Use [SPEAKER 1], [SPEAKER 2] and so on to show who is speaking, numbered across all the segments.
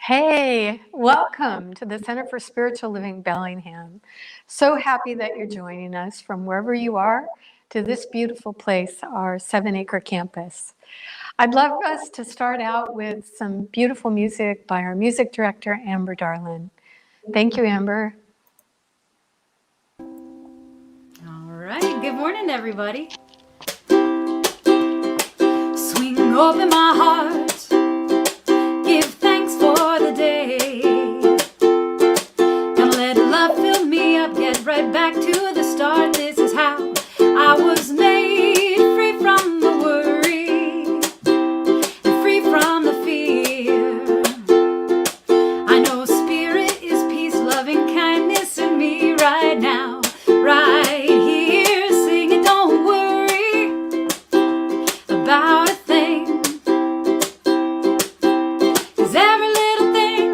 [SPEAKER 1] Hey, welcome to the Center for Spiritual Living Bellingham. So happy that you're joining us from wherever you are to this beautiful place, our 7-acre campus. I'd love us to start out with some beautiful music by our music director, Amber Darlin. Thank you, Amber.
[SPEAKER 2] All right, good morning, everybody. Swing open my heart, give thanks for the day. Gonna let love fill me up, get right back to the start. This is how I was made, free from the worry, and free from the fear. I know spirit is peace, loving kindness in me right now, right here. Sing it, don't worry about a thing, 'cause every little thing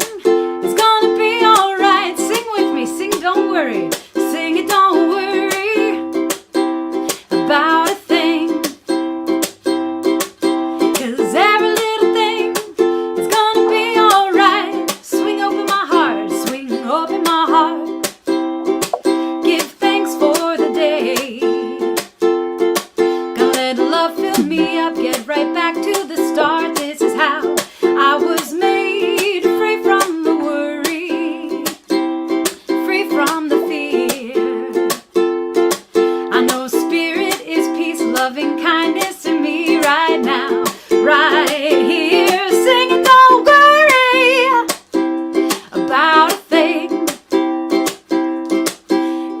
[SPEAKER 2] is gonna be alright. Sing with me, sing, don't worry. Sing it, don't worry about a thing, 'cause every little thing is gonna be alright. Swing open my heart, swing open my heart, give thanks for the day. Gonna let love fill me up, get right back to the start. This is how I was made, free from the worry, free from the fear. I know spirit is peace, loving kindness in me right now, right here. Sing it, don't worry about a thing,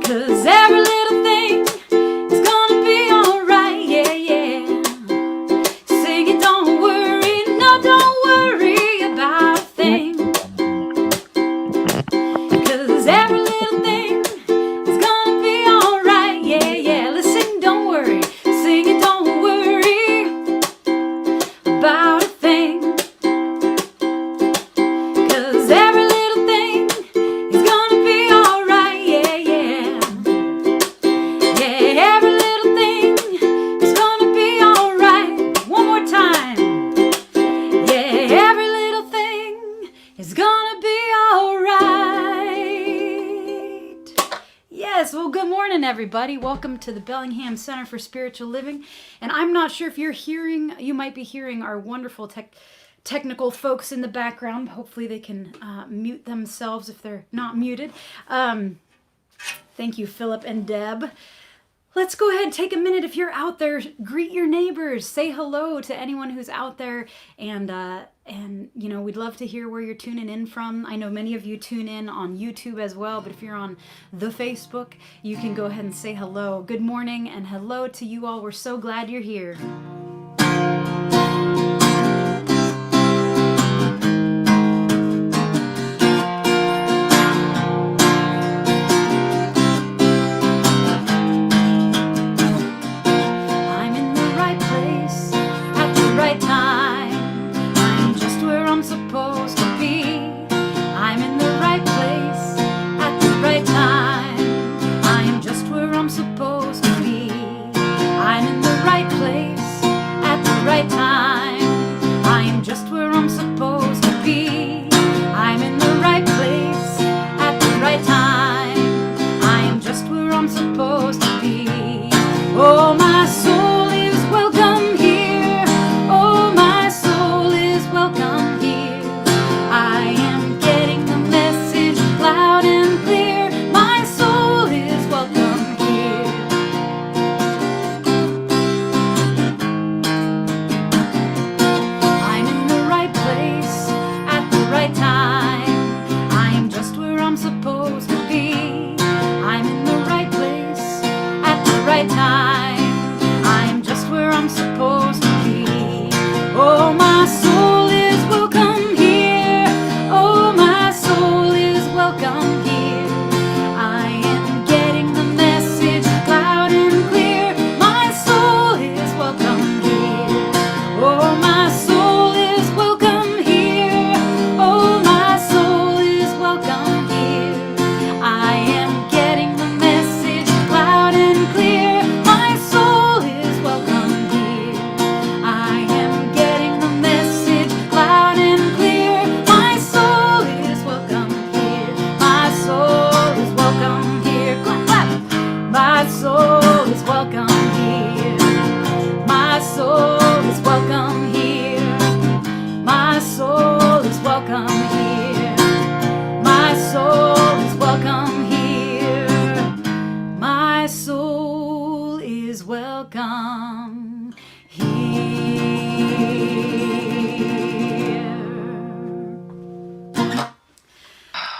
[SPEAKER 2] 'cause every little thing is gonna be alright, yeah, yeah. Sing it, don't worry, no, don't worry about a thing, 'cause every little thing is gonna be alright, yeah, yeah. Let's sing, don't worry, sing it, don't worry about a thing, 'cause every little thing is gonna be alright, yeah, yeah. Yeah, every little thing is gonna be alright. One more time. Yeah, every little thing is gonna be alright. Yes, well, good morning, everybody. Welcome to the Bellingham Center for Spiritual Living. And I'm not sure if you're hearing, you might be hearing our wonderful technical folks in the background. Hopefully they can mute themselves if they're not muted. Thank you, Philip and Deb. Let's go ahead and take a minute. If you're out there, greet your neighbors, say hello to anyone who's out there, and you know, we'd love to hear where you're tuning in from. I know many of you tune in on YouTube as well, but if you're on the Facebook, you can go ahead and say hello. Good morning and hello to you all. We're so glad you're here. I'm in the right place at the right time. I'm just where I'm supposed to be. I'm in the right place at the right time. I am just where I'm supposed to be. I'm in the right place at the right time. I am just where I'm supposed to be. I'm in the right place at the right time. I am just where I'm supposed to be. Oh, my soul is welcome here. Oh, my soul is welcome here.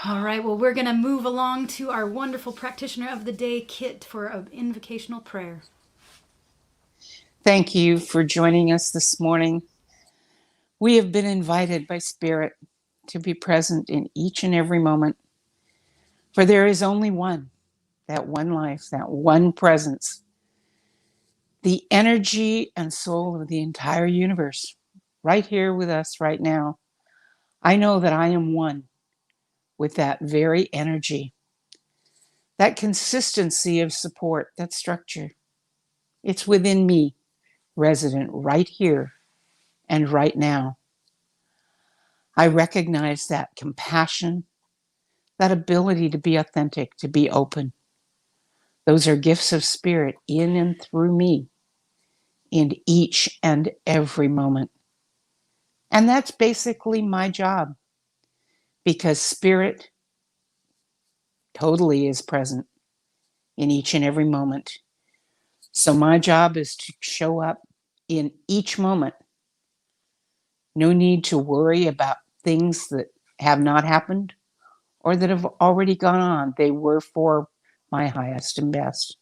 [SPEAKER 2] All right, well, we're going to move along to our wonderful practitioner of the day, Kit, for an invocational prayer.
[SPEAKER 3] Thank you for joining us this morning. We have been invited by Spirit to be present in each and every moment, for there is only one, that one life, that one presence, the energy and soul of the entire universe, right here with us right now. I know that I am one with that very energy, that consistency of support, that structure. It's within me, resident right here and right now. I recognize that compassion, that ability to be authentic, to be open. Those are gifts of Spirit in and through me in each and every moment. And that's basically my job, because Spirit totally is present in each and every moment. So my job is to show up in each moment. No need to worry about things that have not happened or that have already gone on. They were for my highest and best.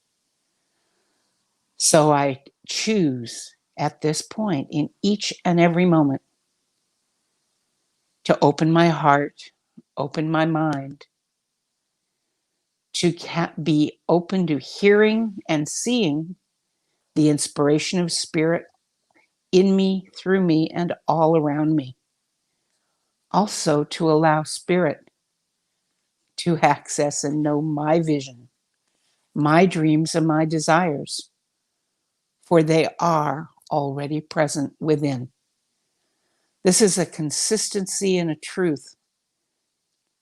[SPEAKER 3] So I choose at this point in each and every moment to open my heart, open my mind, to be open to hearing and seeing the inspiration of Spirit in me, through me, and all around me. Also to allow Spirit to access and know my vision, my dreams, and my desires, for they are already present within. This is a consistency and a truth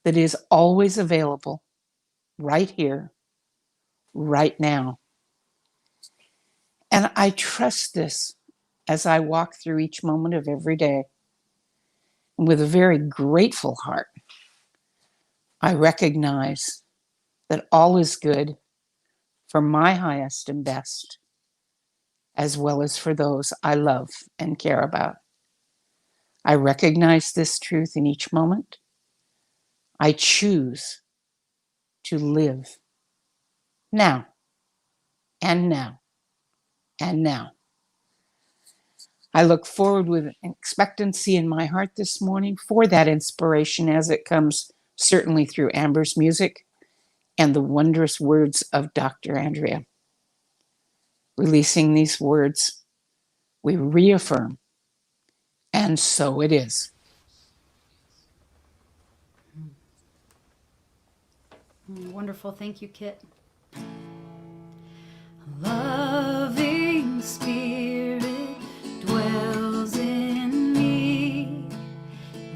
[SPEAKER 3] that is always available right here, right now. And I trust this as I walk through each moment of every day. And with a very grateful heart, I recognize that all is good for my highest and best, as well as for those I love and care about. I recognize this truth in each moment. I choose to live now and now and now. I look forward with expectancy in my heart this morning for that inspiration as it comes certainly through Amber's music and the wondrous words of Dr. Andrea. Releasing these words, we reaffirm, and so it is.
[SPEAKER 2] Wonderful. Thank you, Kit. Loving Spirit dwells in me.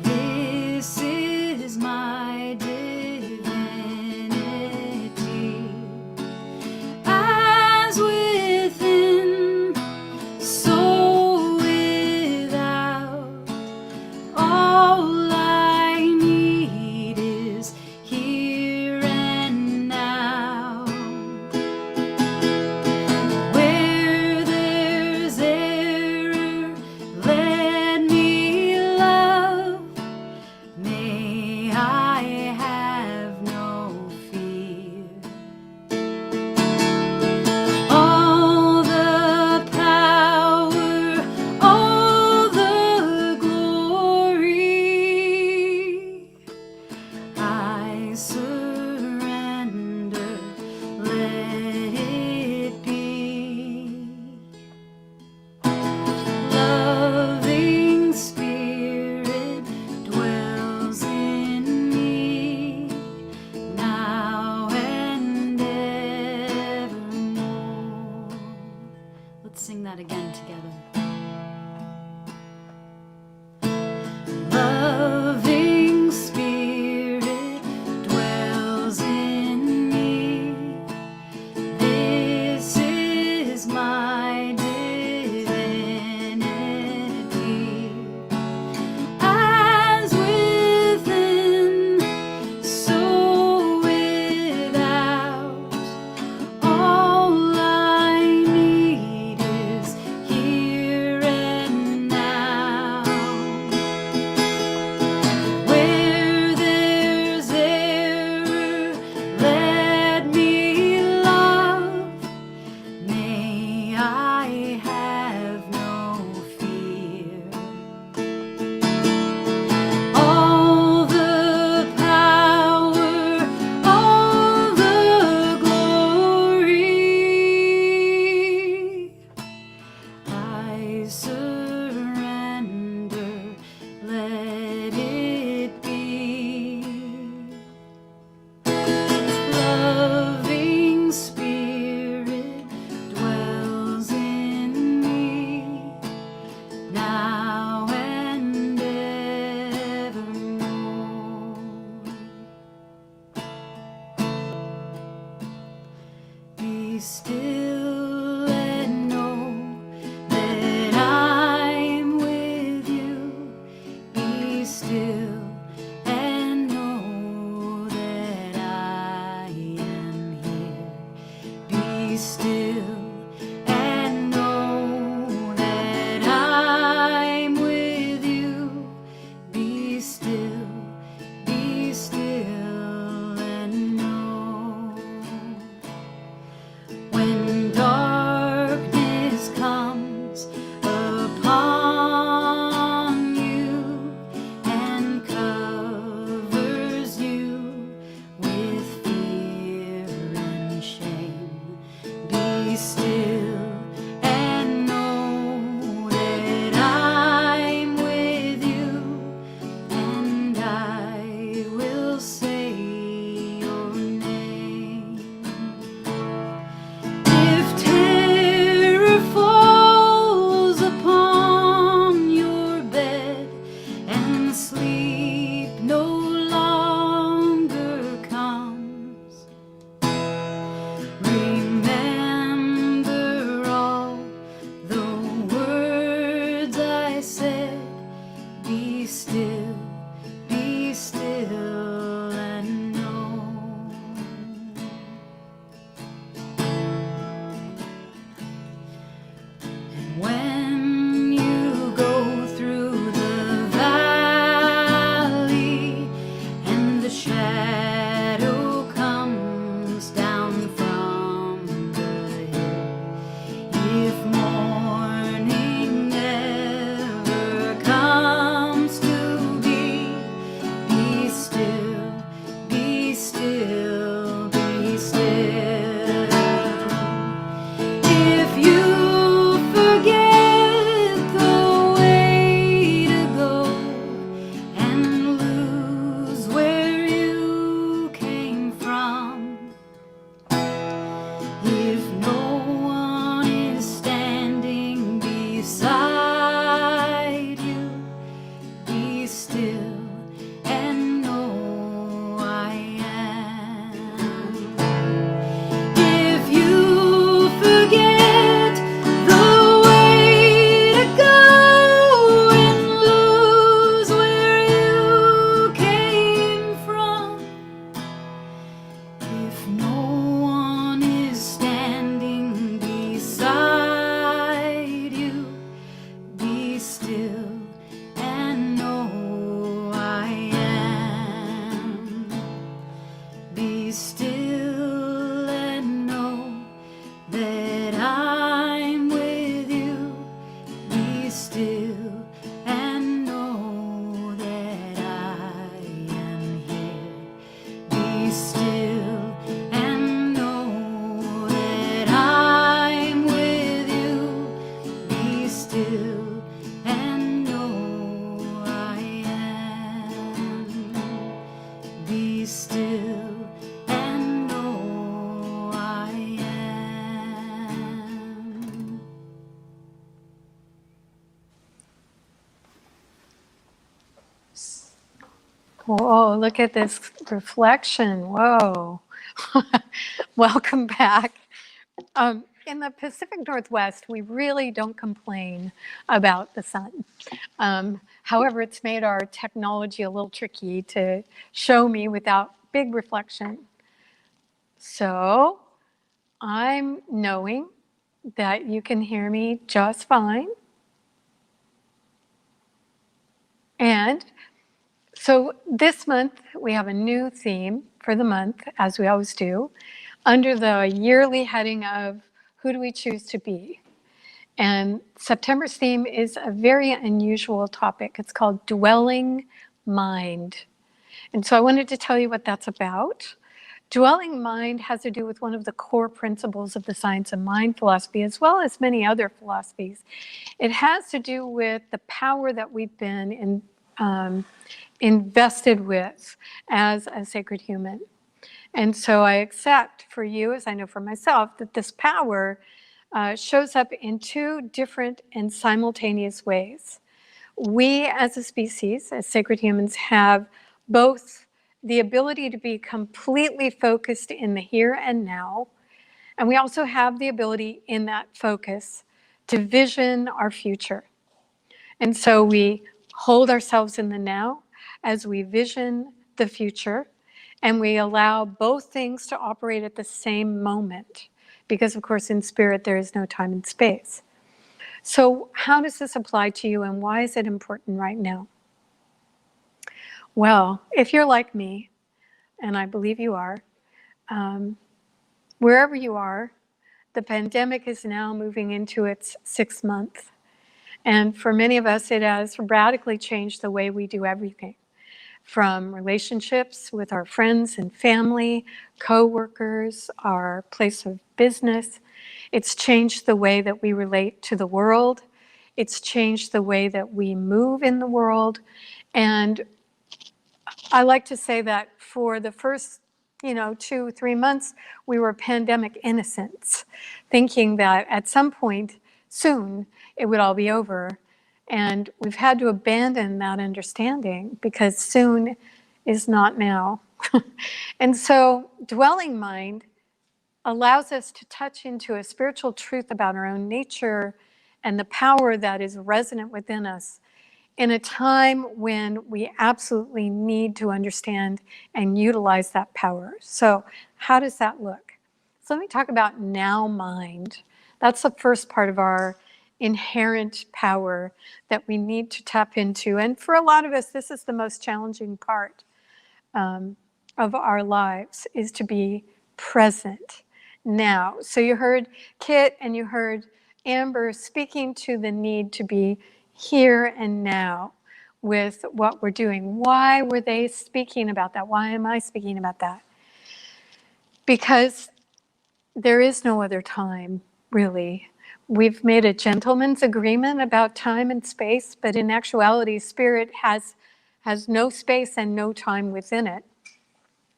[SPEAKER 2] This is my divinity. As within, so without. All I need is here and now.
[SPEAKER 1] Whoa, look at this reflection. Whoa. Welcome back. In the Pacific Northwest, we really don't complain about the sun. However, it's made our technology a little tricky to show me without big reflection. So I'm knowing that you can hear me just fine. And so this month, we have a new theme for the month, as we always do, under the yearly heading of Who Do We Choose to Be? And September's theme is a very unusual topic. It's called Dwelling Mind. And so I wanted to tell you what that's about. Dwelling mind has to do with one of the core principles of the science of mind philosophy, as well as many other philosophies. It has to do with the power that we've been invested with as a sacred human. And so I accept for you, as I know for myself, that this power shows up in two different and simultaneous ways. We as a species, as sacred humans, have both the ability to be completely focused in the here and now, and we also have the ability in that focus to vision our future. And so we hold ourselves in the now as we vision the future, and we allow both things to operate at the same moment. Because, of course, in spirit, there is no time and space. So, how does this apply to you, and why is it important right now? Well, if you're like me, and I believe you are, wherever you are, the pandemic is now moving into its 6th month. And for many of us, it has radically changed the way we do everything, from relationships with our friends and family, co-workers, our place of business. It's changed the way that we relate to the world. It's changed the way that we move in the world. And I like to say that for the first 2-3 months, we were pandemic innocents, thinking that at some point soon it would all be over. And we've had to abandon that understanding because soon is not now. And so dwelling mind allows us to touch into a spiritual truth about our own nature and the power that is resonant within us in a time when we absolutely need to understand and utilize that power. So how does that look? So let me talk about now mind. That's the first part of our inherent power that we need to tap into. And for a lot of us, this is the most challenging part of our lives, is to be present now. So you heard Kit and you heard Amber speaking to the need to be here and now with what we're doing. Why were they speaking about that? Why am I speaking about that? Because there is no other time, really. We've made a gentleman's agreement about time and space, but in actuality, spirit has no space and no time within it.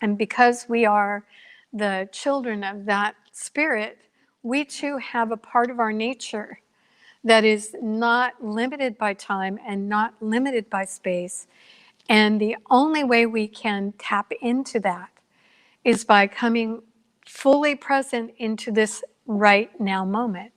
[SPEAKER 1] And because we are the children of that spirit, we too have a part of our nature that is not limited by time and not limited by space. And the only way we can tap into that is by coming fully present into this right now moment.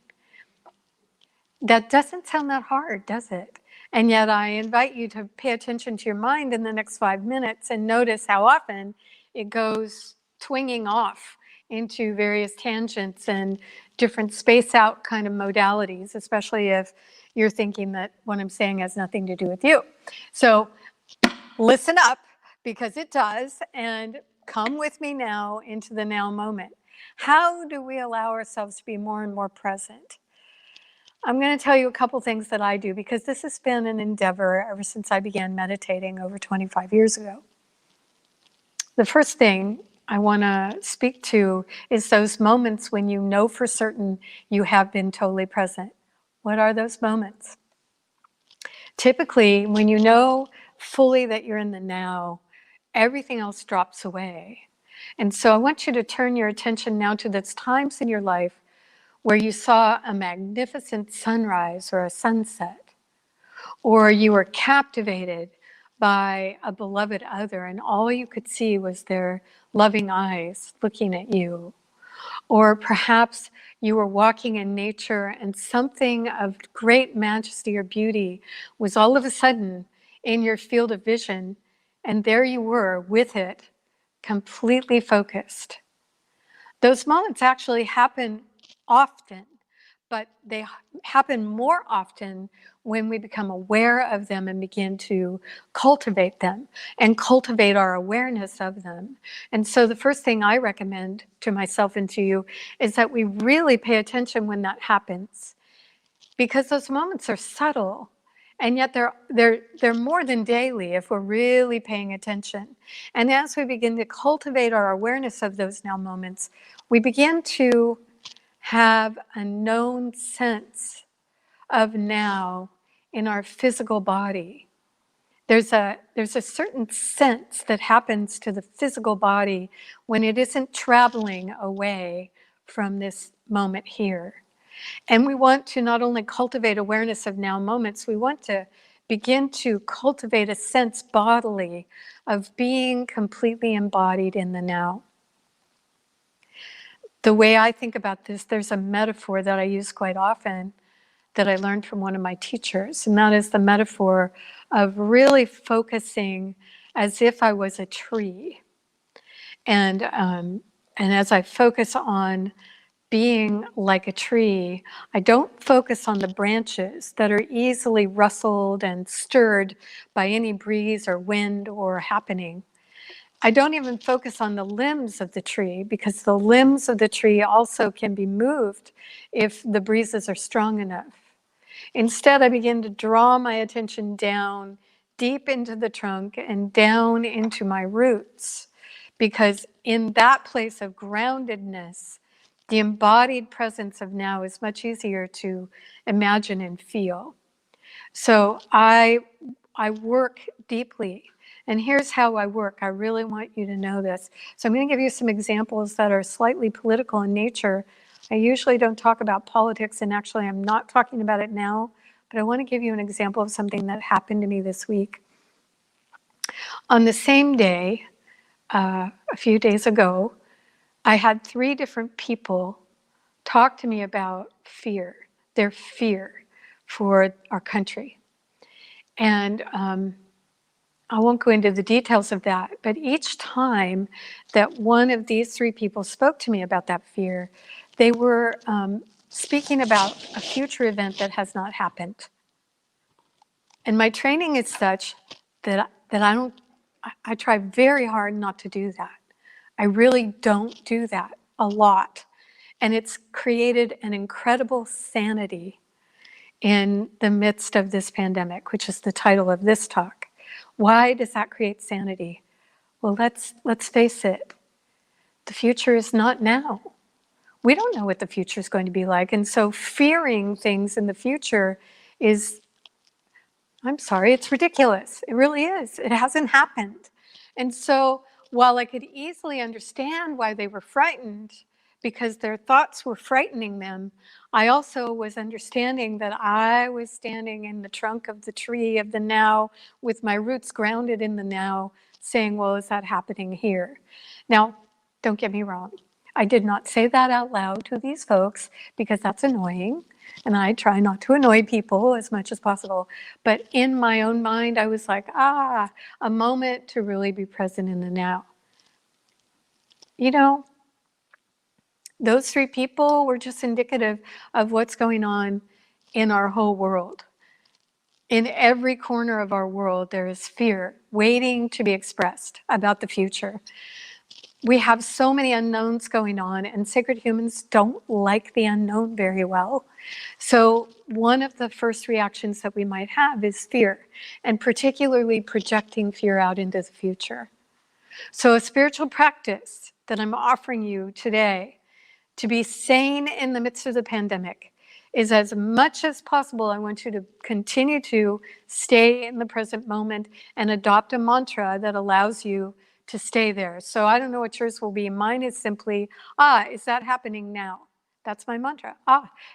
[SPEAKER 1] That doesn't sound that hard, does it? And yet I invite you to pay attention to your mind in the next 5 minutes and notice how often it goes twinging off into various tangents and different space out kind of modalities, especially if you're thinking that what I'm saying has nothing to do with you. So listen up, because it does, and come with me now into the now moment. How do we allow ourselves to be more and more present? I'm going to tell you a couple things that I do, because this has been an endeavor ever since I began meditating over 25 years ago. The first thing I want to speak to is those moments when you know for certain you have been totally present. What are those moments? Typically, when you know fully that you're in the now, everything else drops away. And so I want you to turn your attention now to those times in your life where you saw a magnificent sunrise or a sunset, or you were captivated by a beloved other, and all you could see was their loving eyes looking at you. Or perhaps you were walking in nature and something of great majesty or beauty was all of a sudden in your field of vision, and there you were with it, completely focused. Those moments actually happen often, but they happen more often when we become aware of them and begin to cultivate them and cultivate our awareness of them. And so the first thing I recommend to myself and to you is that we really pay attention when that happens, because those moments are subtle. And yet they're more than daily if we're really paying attention. And as we begin to cultivate our awareness of those now moments, we begin to have a known sense of now in our physical body. There's a certain sense that happens to the physical body when it isn't traveling away from this moment here. And we want to not only cultivate awareness of now moments, we want to begin to cultivate a sense bodily of being completely embodied in the now. The way I think about this, there's a metaphor that I use quite often that I learned from one of my teachers, and that is the metaphor of really focusing as if I was a tree. And as I focus on being like a tree, I don't focus on the branches that are easily rustled and stirred by any breeze or wind or happening. I don't even focus on the limbs of the tree, because the limbs of the tree also can be moved if the breezes are strong enough. Instead, I begin to draw my attention down deep into the trunk and down into my roots, because in that place of groundedness, the embodied presence of now is much easier to imagine and feel. So I work deeply. And here's how I work. I really want you to know this. So I'm going to give you some examples that are slightly political in nature. I usually don't talk about politics, and actually I'm not talking about it now, but I want to give you an example of something that happened to me this week. On the same day, a few days ago, I had 3 different people talk to me about fear, their fear for our country. And I won't go into the details of that, but each time that one of these 3 people spoke to me about that fear, they were speaking about a future event that has not happened. And my training is such that I try very hard not to do that. I really don't do that a lot. And it's created an incredible sanity in the midst of this pandemic, which is the title of this talk. Why does that create sanity? Well, let's face it. The future is not now. We don't know what the future is going to be like. And so fearing things in the future is, I'm sorry, it's ridiculous. It really is. It hasn't happened. And so while I could easily understand why they were frightened, because their thoughts were frightening them, I also was understanding that I was standing in the trunk of the tree of the now with my roots grounded in the now, saying, well, is that happening here? Now, don't get me wrong. I did not say that out loud to these folks because that's annoying. And I try not to annoy people as much as possible. But in my own mind, I was like, a moment to really be present in the now. You know, those 3 people were just indicative of what's going on in our whole world. In every corner of our world, there is fear waiting to be expressed about the future. We have so many unknowns going on, and sacred humans don't like the unknown very well. So one of the first reactions that we might have is fear, and particularly projecting fear out into the future. So a spiritual practice that I'm offering you today to be sane in the midst of the pandemic is, as much as possible, I want you to continue to stay in the present moment and adopt a mantra that allows you to stay there. So I don't know what yours will be. Mine is simply, is that happening now? That's my mantra.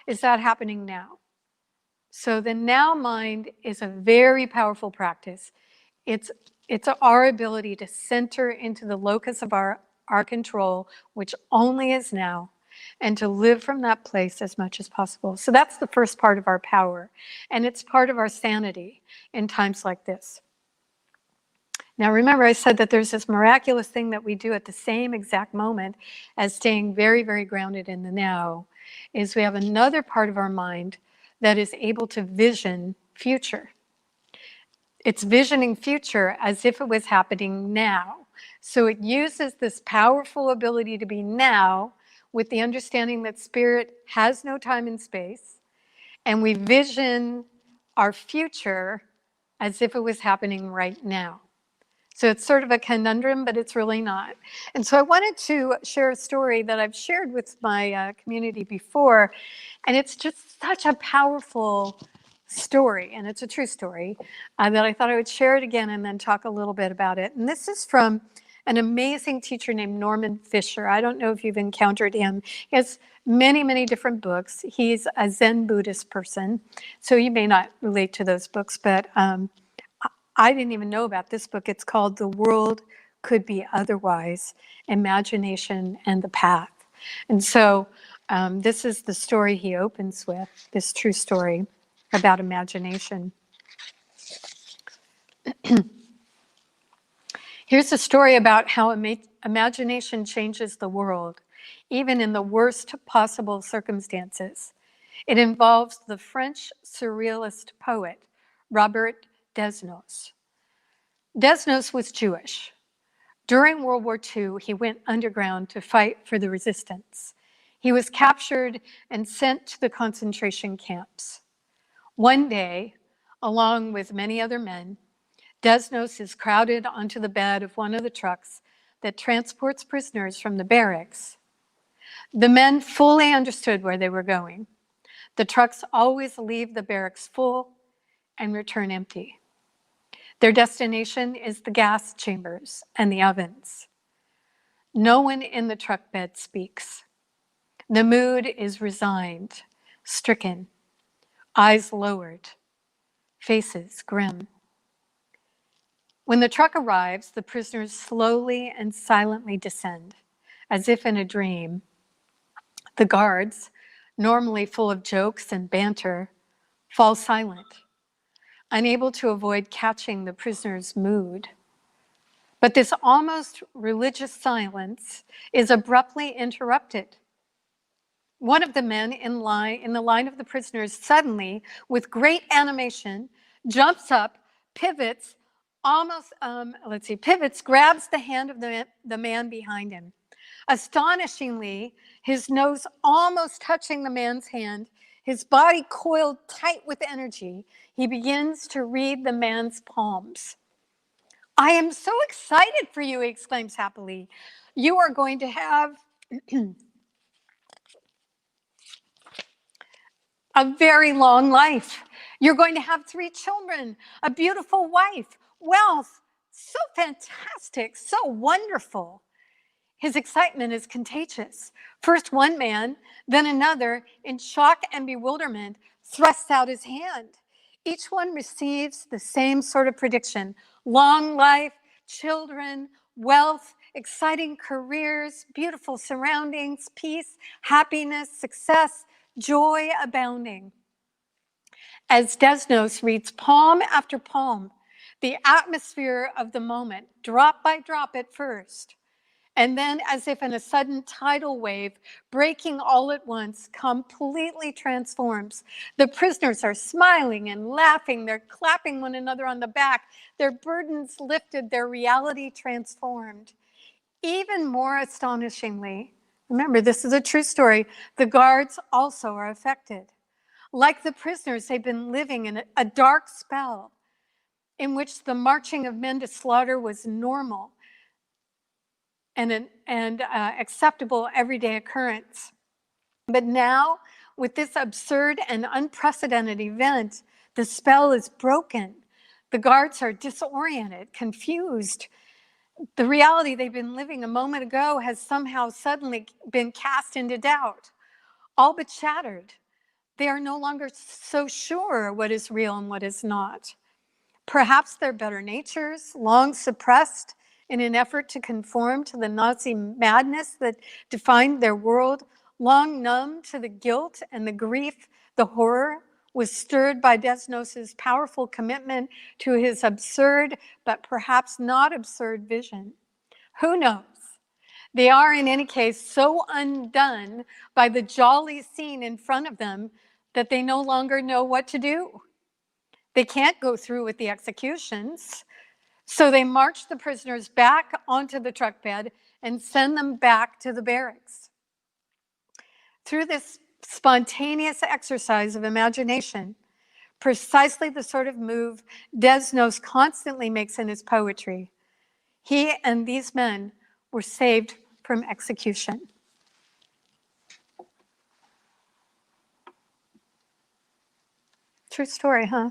[SPEAKER 1] Is that happening now? So the now mind is a very powerful practice. It's our ability to center into the locus of our control, which only is now, and to live from that place as much as possible. So that's the first part of our power, and it's part of our sanity in times like this. Now, remember, I said that there's this miraculous thing that we do at the same exact moment as staying very, very grounded in the now, is we have another part of our mind that is able to vision future. It's visioning future as if it was happening now. So it uses this powerful ability to be now with the understanding that spirit has no time and space, and we vision our future as if it was happening right now. So it's sort of a conundrum, but it's really not. And so I wanted to share a story that I've shared with my community before, and it's just such a powerful story, and it's a true story, that I thought I would share it again and then talk a little bit about it. And this is from an amazing teacher named Norman Fisher. I don't know if you've encountered him. He has many, many different books. He's a Zen Buddhist person, so you may not relate to those books, but I didn't even know about this book. It's called The World Could Be Otherwise, Imagination and the Path. And so this is the story he opens with, this true story about imagination. Here's a story about how imagination changes the world, even in the worst possible circumstances. It involves the French surrealist poet, Robert Desnos. Desnos was Jewish. During World War II, he went underground to fight for the resistance. He was captured and sent to the concentration camps. One day, along with many other men, Desnos is crowded onto the bed of one of the trucks that transports prisoners from the barracks. The men fully understood where they were going. The trucks always leave the barracks full and return empty. Their destination is the gas chambers and the ovens. No one in the truck bed speaks. The mood is resigned, stricken, eyes lowered, faces grim. When the truck arrives, the prisoners slowly and silently descend, as if in a dream. The guards, normally full of jokes and banter, fall silent, unable to avoid catching the prisoner's mood. But this almost religious silence is abruptly interrupted. One of the men in the line of the prisoners suddenly, with great animation, jumps up, pivots, grabs the hand of the man behind him. Astonishingly, his nose almost touching the man's hand, his body coiled tight with energy, he begins to read the man's palms. "I am so excited for you," he exclaims happily. "You are going to have a very long life. You're going to have 3 children, a beautiful wife, wealth. So fantastic, so wonderful." His excitement is contagious. First one man, then another, in shock and bewilderment, thrusts out his hand. Each one receives the same sort of prediction: long life, children, wealth, exciting careers, beautiful surroundings, peace, happiness, success, joy abounding. As Desnos reads palm after palm, the atmosphere of the moment, drop by drop at first, and then, as if in a sudden tidal wave, breaking all at once, completely transforms. The prisoners are smiling and laughing. They're clapping one another on the back. Their burdens lifted, their reality transformed. Even more astonishingly, remember, this is a true story, the guards also are affected. Like the prisoners, they've been living in a dark spell in which the marching of men to slaughter was normal and acceptable everyday occurrence. But now, with this absurd and unprecedented event, the spell is broken. The guards are disoriented, confused. The reality they've been living a moment ago has somehow suddenly been cast into doubt, all but shattered. They are no longer so sure what is real and what is not. Perhaps their better natures, long suppressed in an effort to conform to the Nazi madness that defined their world, long numb to the guilt and the grief, the horror, was stirred by Desnos's powerful commitment to his absurd, but perhaps not absurd vision. Who knows? They are, in any case, so undone by the jolly scene in front of them that they no longer know what to do. They can't go through with the executions, so they march the prisoners back onto the truck bed and send them back to the barracks. Through this spontaneous exercise of imagination, precisely the sort of move Desnos constantly makes in his poetry, he and these men were saved from execution. True story, huh?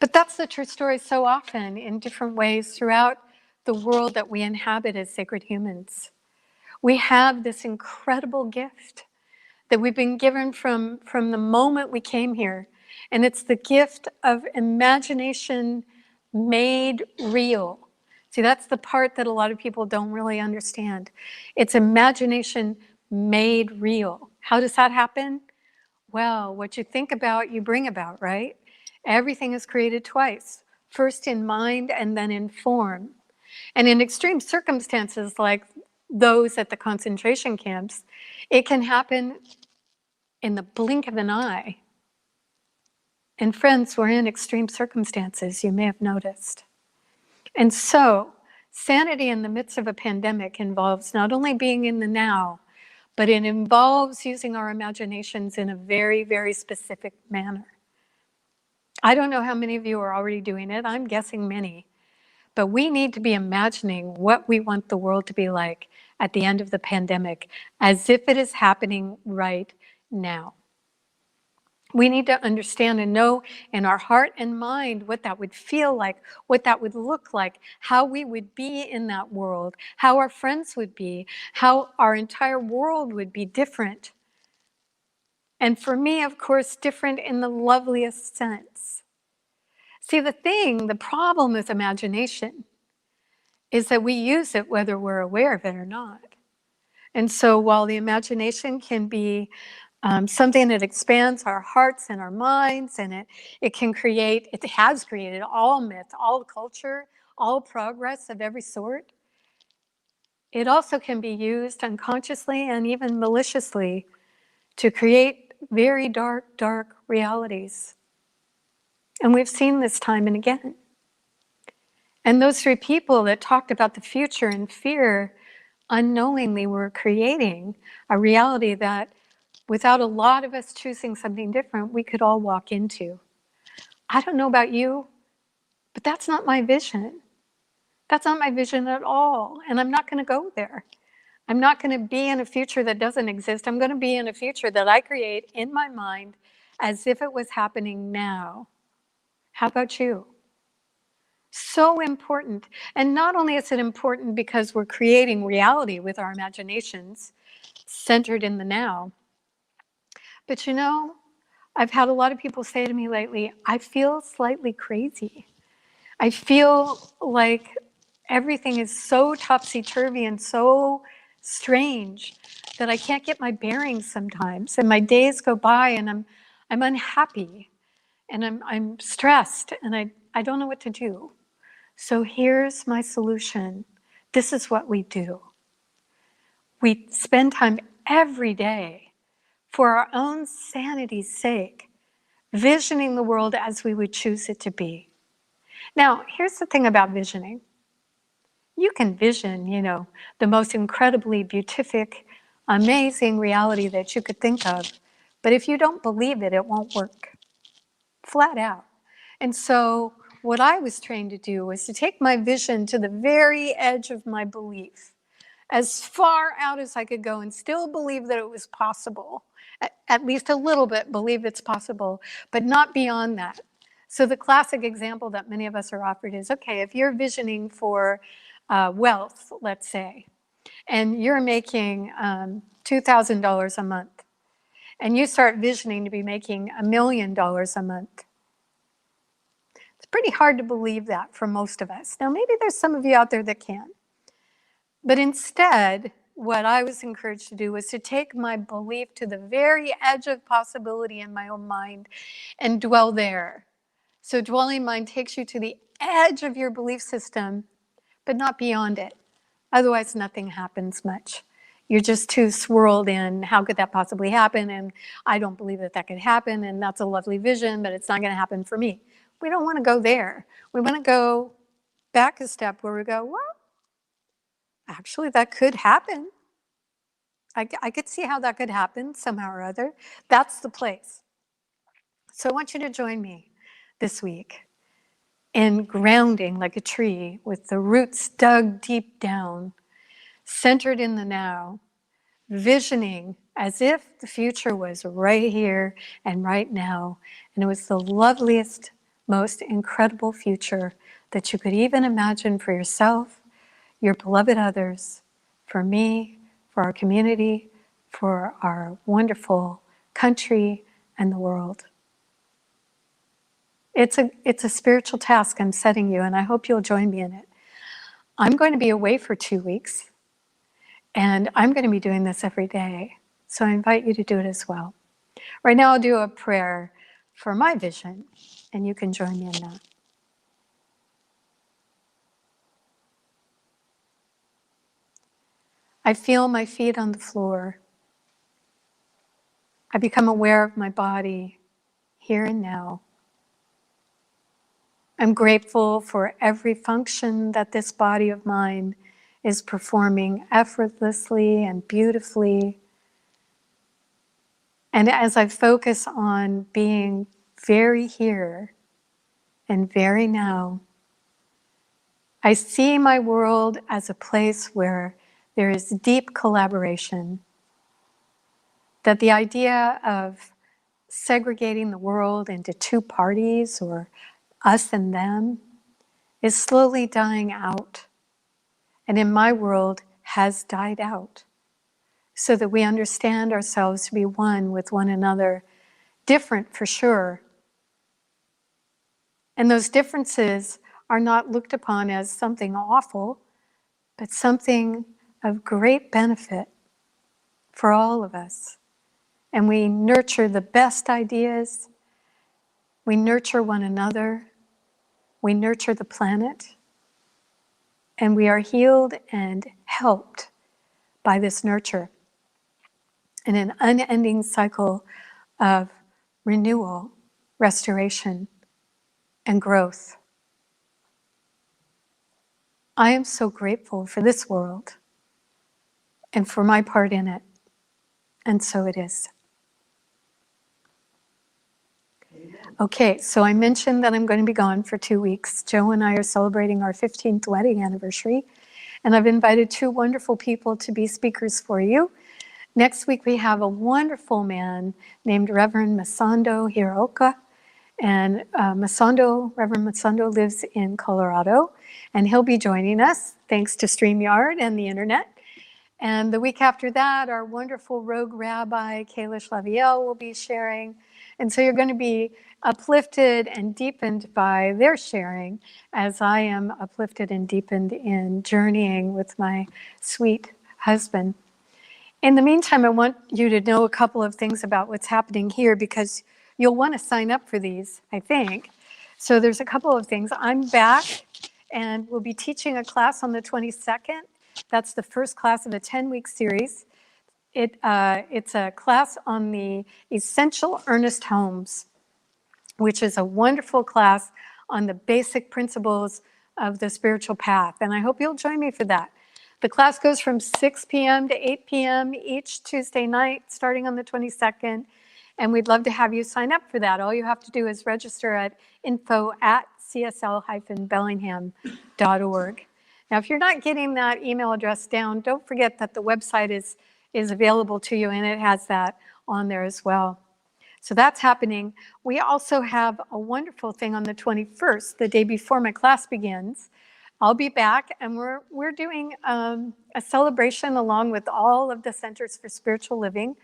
[SPEAKER 1] But that's the true story so often in different ways throughout the world that we inhabit as sacred humans. We have this incredible gift that we've been given from the moment we came here. And it's the gift of imagination made real. See, that's the part that a lot of people don't really understand. It's imagination made real. How does that happen? Well, what you think about, you bring about, right? Everything is created twice, first in mind and then in form. And in extreme circumstances like those at the concentration camps, it can happen in the blink of an eye. And friends, we're in extreme circumstances, you may have noticed. And so, sanity in the midst of a pandemic involves not only being in the now, but it involves using our imaginations in a very, very specific manner. I don't know how many of you are already doing it. I'm guessing many. But we need to be imagining what we want the world to be like at the end of the pandemic, as if it is happening right now. We need to understand and know in our heart and mind what that would feel like, what that would look like, how we would be in that world, how our friends would be, how our entire world would be different. And for me, of course, different in the loveliest sense. See, the problem with imagination is that we use it whether we're aware of it or not. And so while the imagination can be something that expands our hearts and our minds, and it has created all myth, all culture, all progress of every sort, it also can be used unconsciously and even maliciously to create very dark, dark realities. And we've seen this time and again. And those three people that talked about the future in fear unknowingly were creating a reality that without a lot of us choosing something different, we could all walk into. I don't know about you, but that's not my vision. That's not my vision at all. And I'm not going to go there. I'm not going to be in a future that doesn't exist. I'm going to be in a future that I create in my mind as if it was happening now. How about you? So important. And not only is it important because we're creating reality with our imaginations centered in the now, but you know, I've had a lot of people say to me lately, I feel slightly crazy. I feel like everything is so topsy-turvy and so strange that I can't get my bearings sometimes. And my days go by and I'm unhappy and I'm stressed and I don't know what to do. So here's my solution. This is what we do. We spend time every day for our own sanity's sake, visioning the world as we would choose it to be. Now, here's the thing about visioning. You can vision, the most incredibly beatific, amazing reality that you could think of, but if you don't believe it, it won't work. Flat out. And so what I was trained to do was to take my vision to the very edge of my belief, as far out as I could go and still believe that it was possible, at least a little bit believe it's possible, but not beyond that. So the classic example that many of us are offered is, okay, if you're visioning for wealth, let's say, and you're making $2,000 a month, and you start visioning to be making $1 million a month, it's pretty hard to believe that for most of us. Now, maybe there's some of you out there that can. But instead, what I was encouraged to do was to take my belief to the very edge of possibility in my own mind and dwell there. So dwelling mind takes you to the edge of your belief system, but not beyond it. Otherwise, nothing happens much. You're just too swirled in, how could that possibly happen? And I don't believe that that could happen. And that's a lovely vision, but it's not going to happen for me. We don't want to go there. We want to go back a step where we go, well, actually, that could happen. I could see how that could happen somehow or other. That's the place. So I want you to join me this week in grounding like a tree with the roots dug deep down, centered in the now, visioning as if the future was right here and right now. And it was the loveliest, most incredible future that you could even imagine for yourself, your beloved others, for me, for our community, for our wonderful country and the world. It's a spiritual task I'm setting you, and I hope you'll join me in it. I'm going to be away for 2 weeks, and I'm going to be doing this every day. So I invite you to do it as well. Right now, I'll do a prayer for my vision, and you can join me in that. I feel my feet on the floor. I become aware of my body here and now. I'm grateful for every function that this body of mine is performing effortlessly and beautifully. And as I focus on being very here and very now, I see my world as a place where there is deep collaboration, that the idea of segregating the world into two parties or us and them is slowly dying out. And in my world has died out, so that we understand ourselves to be one with one another, different for sure. And those differences are not looked upon as something awful, but something of great benefit for all of us. And we nurture the best ideas, we nurture one another, we nurture the planet, and we are healed and helped by this nurture in an unending cycle of renewal, restoration, and growth. I am so grateful for this world and for my part in it, and so it is. Okay, so I mentioned that I'm going to be gone for 2 weeks. Joe and I are celebrating our 15th wedding anniversary, and I've invited 2 wonderful people to be speakers for you. Next week, we have a wonderful man named Reverend Masando Hiroka. And Reverend Masando lives in Colorado, and he'll be joining us thanks to StreamYard and the internet. And the week after that, our wonderful rogue rabbi, Kalish Laviel, will be sharing. And so you're going to be uplifted and deepened by their sharing, as I am uplifted and deepened in journeying with my sweet husband. In the meantime, I want you to know a couple of things about what's happening here, because you'll want to sign up for these, I think. So there's a couple of things. I'm back, and we'll be teaching a class on the 22nd. That's the first class of a 10-week series. It's a class on the essential earnest homes, which is a wonderful class on the basic principles of the spiritual path. And I hope you'll join me for that. The class goes from 6 p.m. to 8 p.m. each Tuesday night, starting on the 22nd. And we'd love to have you sign up for that. All you have to do is register at info@csl-bellingham.org. Now, if you're not getting that email address down, don't forget that the website is available to you, and it has that on there as well. So that's happening. We also have a wonderful thing on the 21st, the day before my class begins. I'll be back, and we're doing a celebration along with all of the Centers for Spiritual Living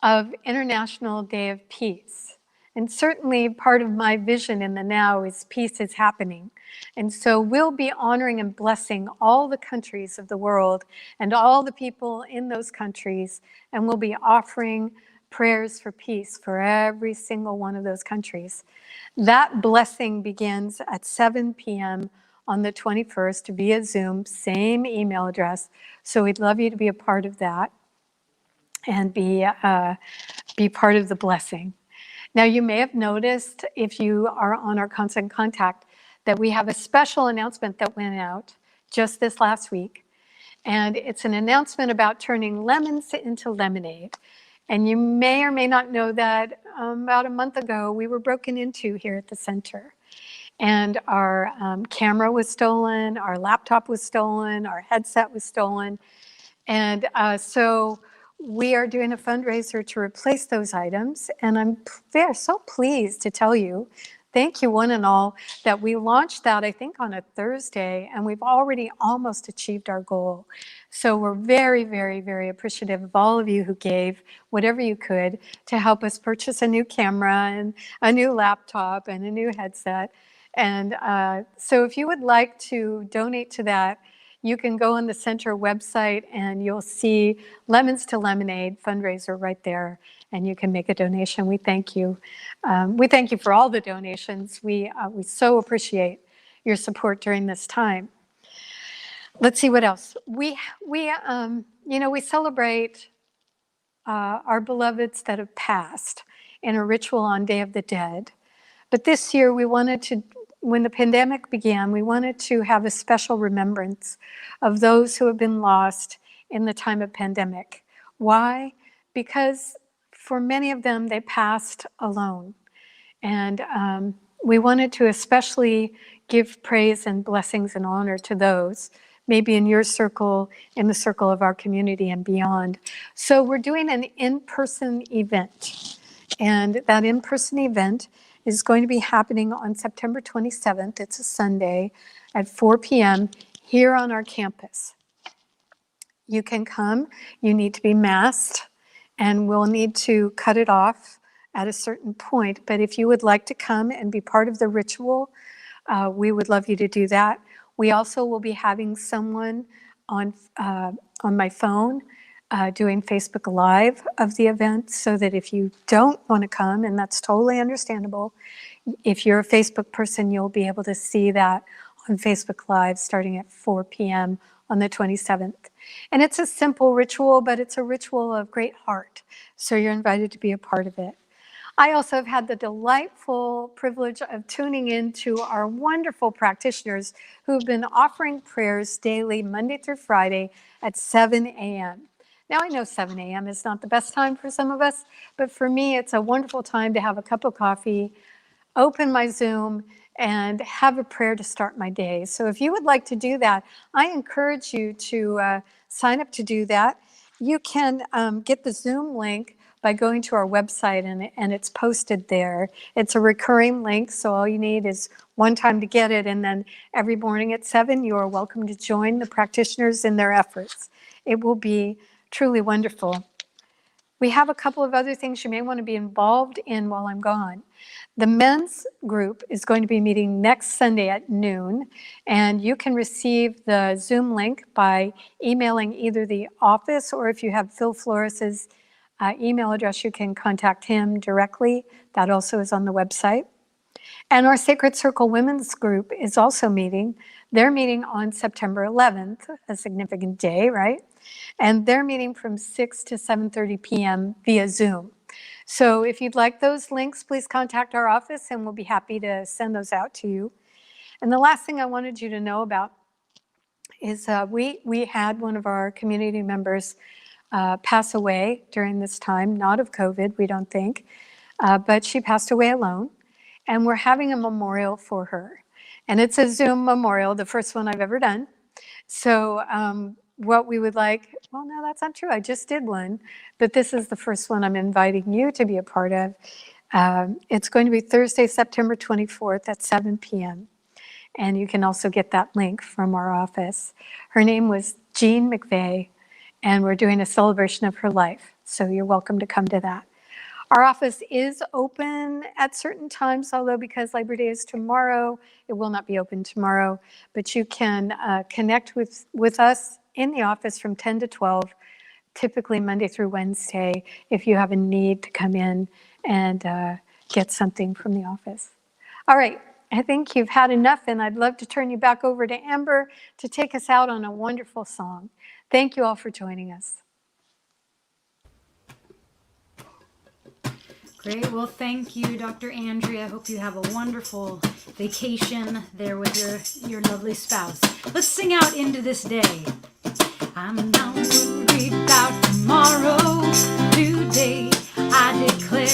[SPEAKER 1] of International Day of Peace. And certainly part of my vision in the now is peace is happening. And so we'll be honoring and blessing all the countries of the world and all the people in those countries. And we'll be offering prayers for peace for every single one of those countries. That blessing begins at 7 p.m. on the 21st via Zoom, same email address. So we'd love you to be a part of that and be part of the blessing. Now, you may have noticed, if you are on our constant contact, that we have a special announcement that went out just this last week. And it's an announcement about turning lemons into lemonade. And you may or may not know that about a month ago, we were broken into here at the center. And our camera was stolen, our laptop was stolen, our headset was stolen. And so we are doing a fundraiser to replace those items. And I'm so pleased to tell you, thank you one and all, that we launched that, I think, on a Thursday, and we've already almost achieved our goal. So we're very, very, very appreciative of all of you who gave whatever you could to help us purchase a new camera and a new laptop and a new headset. And so if you would like to donate to that, you can go on the center website and you'll see Lemons to Lemonade fundraiser right there, and you can make a donation. We thank you. We thank you for all the donations. We so appreciate your support during this time. Let's see what else. We celebrate our beloveds that have passed in a ritual on Day of the Dead. But this year we wanted to, when the pandemic began, we wanted to have a special remembrance of those who have been lost in the time of pandemic. Why? Because for many of them, they passed alone. And we wanted to especially give praise and blessings and honor to those, maybe in your circle, in the circle of our community and beyond. So we're doing an in-person event. And that in-person event is going to be happening on September 27th. It's a Sunday at 4 p.m. here on our campus. You can come. You need to be masked, and we'll need to cut it off at a certain point. But if you would like to come and be part of the ritual, we would love you to do that. We also will be having someone on my phone doing Facebook Live of the event, so that if you don't want to come, and that's totally understandable, if you're a Facebook person, you'll be able to see that on Facebook Live starting at 4 p.m. on the 27th. And it's a simple ritual, but it's a ritual of great heart. So you're invited to be a part of it. I also have had the delightful privilege of tuning into our wonderful practitioners who've been offering prayers daily, Monday through Friday at 7 a.m. Now, I know 7 a.m. is not the best time for some of us, but for me, it's a wonderful time to have a cup of coffee, open my Zoom, and have a prayer to start my day. So if you would like to do that, I encourage you to sign up to do that. You can get the Zoom link by going to our website, and it's posted there. It's a recurring link, so all you need is one time to get it, and then every morning at 7, you are welcome to join the practitioners in their efforts. It will be truly wonderful. We have a couple of other things you may want to be involved in while I'm gone. The men's group is going to be meeting next Sunday at noon, and you can receive the Zoom link by emailing either the office, or if you have Phil Flores's email address, you can contact him directly. That also is on the website. And our Sacred Circle Women's Group is also meeting. They're meeting on September 11th, a significant day, right? And they're meeting from 6 to 7:30 p.m. via Zoom. So if you'd like those links, please contact our office and we'll be happy to send those out to you. And the last thing I wanted you to know about is we had one of our community members pass away during this time, not of COVID, we don't think, but she passed away alone. And we're having a memorial for her. And it's a Zoom memorial, the first one I've ever done. So what we would like, well, no, that's not true. I just did one, but this is the first one I'm inviting you to be a part of. It's going to be Thursday, September 24th at 7 p.m. And you can also get that link from our office. Her name was Jean McVeigh, and we're doing a celebration of her life. So you're welcome to come to that. Our office is open at certain times, although because Labor Day is tomorrow, it will not be open tomorrow. But you can connect with us in the office from 10 to 12, typically Monday through Wednesday, if you have a need to come in and get something from the office. All right, I think you've had enough, and I'd love to turn you back over to Amber to take us out on a wonderful song. Thank you all for joining us.
[SPEAKER 2] Great. Well, thank you, Dr. Andrea. Hope you have a wonderful vacation there with your lovely spouse. Let's sing out into this day. I'm not worried about tomorrow. Today I declare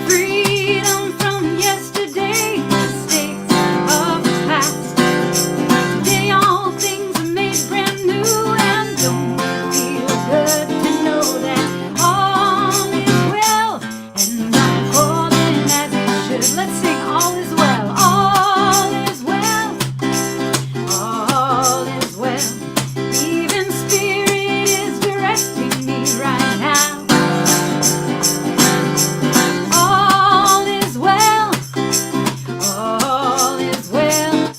[SPEAKER 2] freedom from yesterday, mistakes of the past. Today all things are made brand new, and don't it feel good to know that all is well and unfolding as it should. Let's sing all is well, all is well, all is well. Even Spirit is directing me right now. All is well, all is well,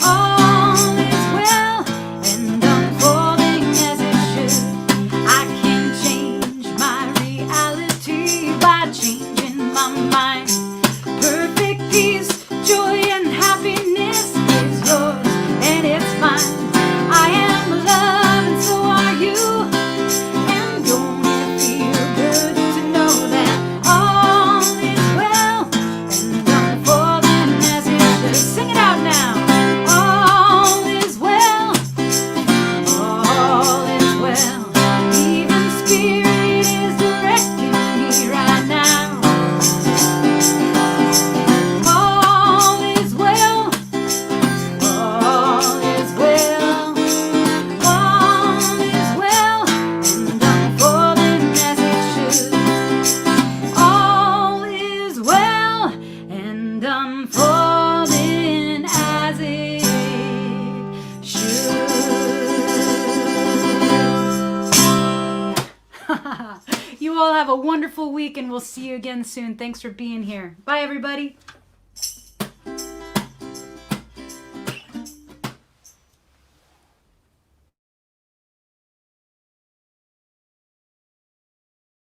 [SPEAKER 2] all is well, and unfolding as it should. I can change my reality by changing my mind. Perfect peace, joy, and happiness is yours, and it's mine. I am love, and so are you. And don't it feel good to know that all is well and unfolding as it should? Sing it out now. All is well, all is well. Even Spirit is directing me right now. All is well, all is well, all is well, and unfolding as it should. All is well and unfolding as it should. You all have a wonderful week, and we'll see you again soon. Thanks for being here. Bye, everybody.